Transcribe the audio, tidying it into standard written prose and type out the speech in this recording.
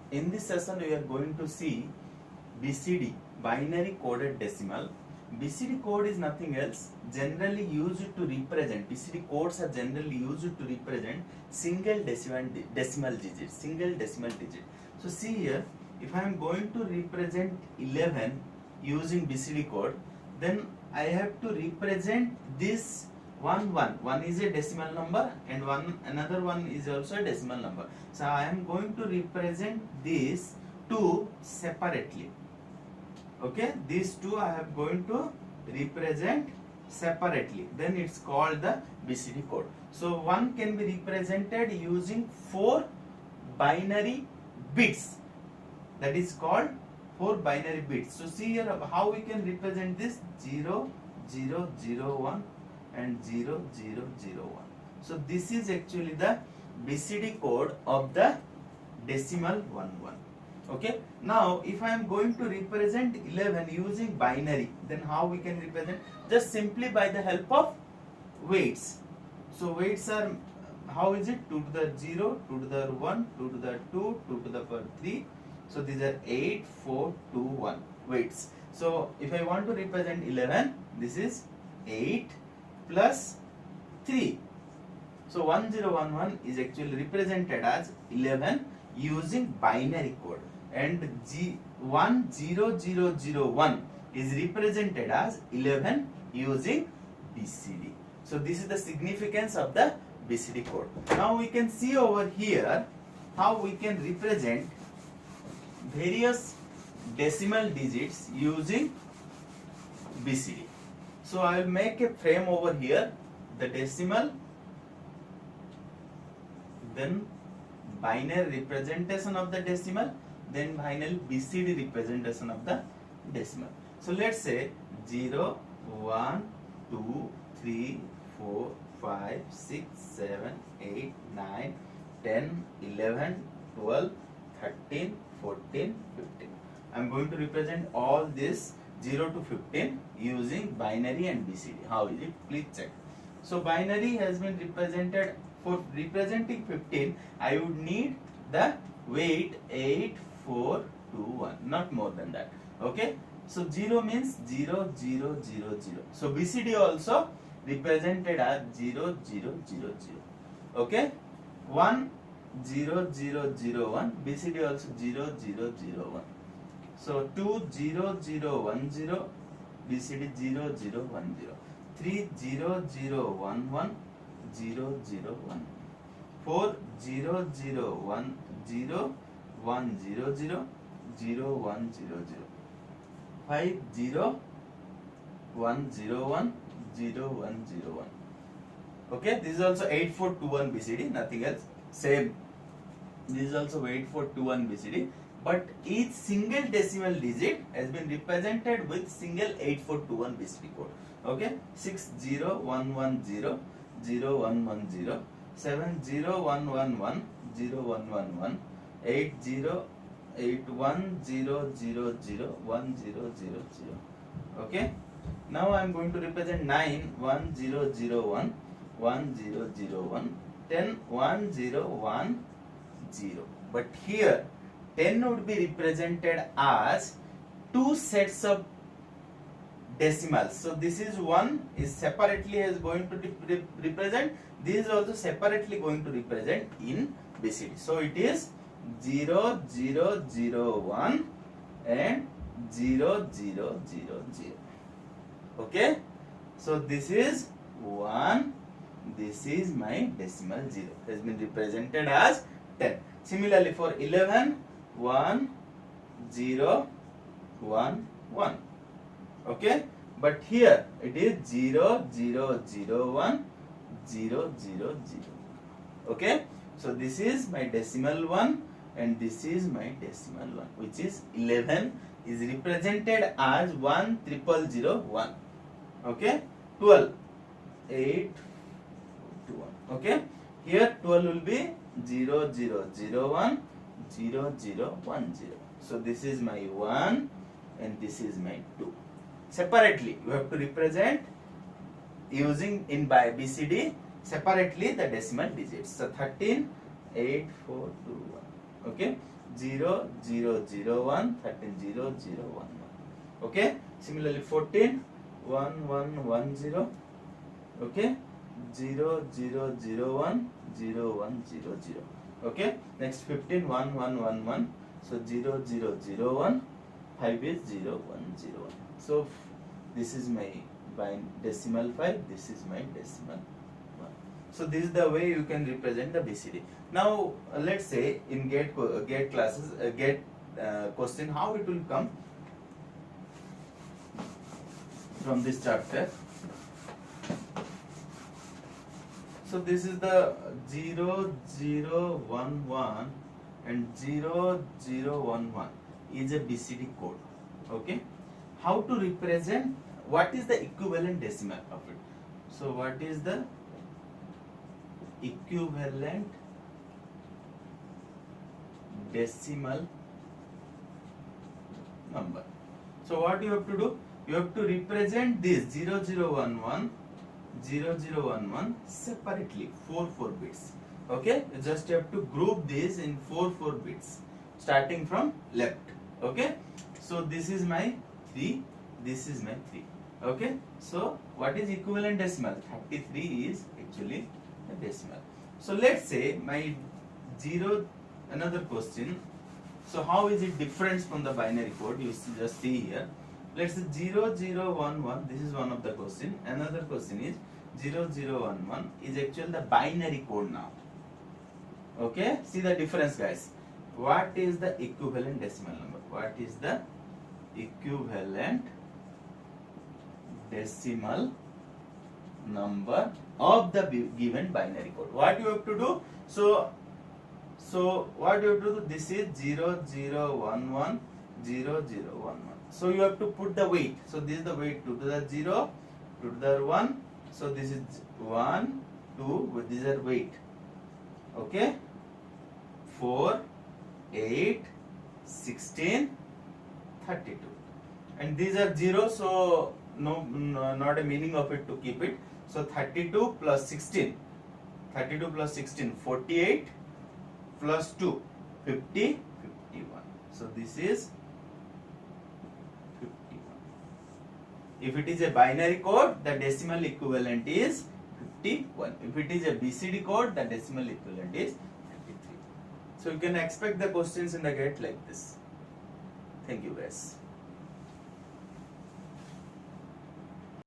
In this session, we are going to see BCD, binary coded decimal. BCD code is nothing else, generally used to represent, BCD codes are generally used to represent single decimal digit, single decimal digit. So see here, if I am going to represent 11 using BCD code, then I have to represent this 1 is a decimal number and another one is also a decimal number. So I am going to represent these two separately. Okay, these two I am going to represent separately. Then it's called the BCD code. So one can be represented using 4 binary bits. That is called 4 binary bits. So see here how we can represent this 0, 0, 0, 1 and 0, 0, 0, 1. So this is actually the BCD code of the decimal 1, 1. Okay. Now if I am going to represent 11 using binary, then how we can represent? Just simply by the help of weights. So weights are, how is it? 2 to the 0, 2 to the 1, 2 to the 2, 2 to the power 3. So these are 8, 4, 2, 1 weights. So if I want to represent 11, this is 8 plus 3. So 1011 is actually represented as 11 using binary code, and G10001 is represented as 11 using BCD. So this is the significance of the BCD code. Now we can see over here how we can represent various decimal digits using BCD. So I will make a frame over here, the decimal, then binary representation of the decimal, then final BCD representation of the decimal. So let's say 0, 1, 2, 3, 4, 5, 6, 7, 8, 9, 10, 11, 12, 13, 14, 15. I am going to represent all this 0 to 15 using binary and BCD. How is it? Please check. So binary has been represented. For representing 15, I would need the weight 8, 4, 2, 1, not more than that. Okay. So 0 means 0, 0, 0, 0. So BCD also represented as 0, 0, 0, 0. Okay. 1, 0, 0, 0, 1. BCD also 0, 0, 0, 1. So 2, 0, 0, 1, 0. BCD 0, 0, 1, 0. 3, 0, 0, 1, 1. 0, 0, 1. 4, 0, 0, 1, 0, 1, 0, 0, 0, 1, 0, 0. 5, 0, 1, 0, 1, 0, 1, 0, 1. Okay, this is also 8, 4, 2, 1 BCD, nothing else. Same. This is also 8, 4, 2, 1 BCD. But each single decimal digit has been represented with single 8, 4, 2, 1 BCD code. Okay, 6, 0, 1, 1, 0. 0, 1, 1, 0, 7, 0, 1, 1, 1, 0, 1, 1, 1, 8, 0, 8, 1, 0, 0, 0, 1, 0, 0, 0. Okay. Now I am going to represent 9, 1, 0, 0, 1, 1, 0, 0, 1, 10, 1, 0, 1, 0. But here 10 would be represented as 2 sets of decimals. So this is 1 is separately is going to represent, this is also separately going to represent in BCD. So it is 0, 0, 0, 1 and 0, 0, 0, 0. Okay. So this is 1, this is my decimal 0, has been represented as 10. Similarly for 11, 1, 0, 1, 1. Okay, but here it is 0, 0, 0, 1, 0, 0, 0. Okay, so this is my decimal 1 and this is my decimal 1, which is 11 is represented as 1, 0, 0, 1. Okay, 12, 8, 2, 1. Okay, here 12 will be 0, 0, 0, 1, 0, 0, 1, 0. So this is my 1 and this is my 2. Separately you have to represent using in by BCD separately the decimal digits. So 13, 8, 4, 2, 1. Okay, 0 0 0 1, 13 0 0 1 1. Okay, similarly 14 1 1 1 0. Okay, 0 0 0 1 0 1 0 0. Okay, next 15 1 1 1 1. So 0 0 0 1, 5 is 0 1 0 1. So this is my decimal 5, this is my decimal 1. So this is the way you can represent the BCD. Now let's say in gate classes, question, how it will come from this chapter. So this is the 0 0 1 1 and 0 0 1 1 is a BCD code. Okay, how to represent, what is the equivalent decimal of it? So what is the equivalent decimal number? So what you have to do, you have to represent this 0011 0011 separately, 4 bits. Okay, you just have to group this in 4 bits starting from left. Okay, so this is my 3, this is my 3. Okay, so what is equivalent decimal? 33 is actually a decimal. So let's say my 0, another question. So how is it different from the binary code? You just see here. Let's say 0011, this is one of the question. Another question is 0011 is actually the binary code now. Okay, see the difference, guys. What is the equivalent decimal number? What is the equivalent decimal number of the given binary code? What you have to do? So what you have to do? This is 0011 0011. So you have to put the weight. So this is the weight, 2 to the 0, 2 to the 1. So this is 1, 2. These are weight. Okay. 4, 8, 16, 32. And these are 0. So not a meaning of it to keep it. So 32 plus 16. 32 plus 16, 48 plus 2, 50, 51. So this is 51. If it is a binary code, the decimal equivalent is 51. If it is a BCD code, the decimal equivalent is 53. So you can expect the questions in the gate like this. Thank you, guys.